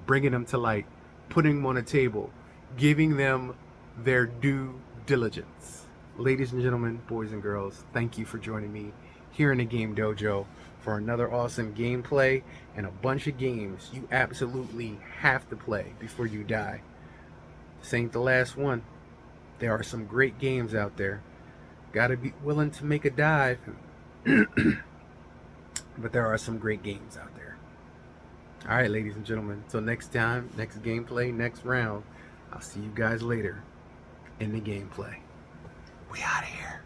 bringing them to light, putting them on a table, giving them their due diligence. Ladies and gentlemen, boys and girls, thank you for joining me here in the Game Dojo for another awesome gameplay and a bunch of games you absolutely have to play before you die. This ain't the last one. There are some great games out there. Gotta be willing to make a dive. But there are some great games out there. Alright, ladies and gentlemen, until next time, next gameplay, next round, I'll see you guys later in the gameplay. We out of here.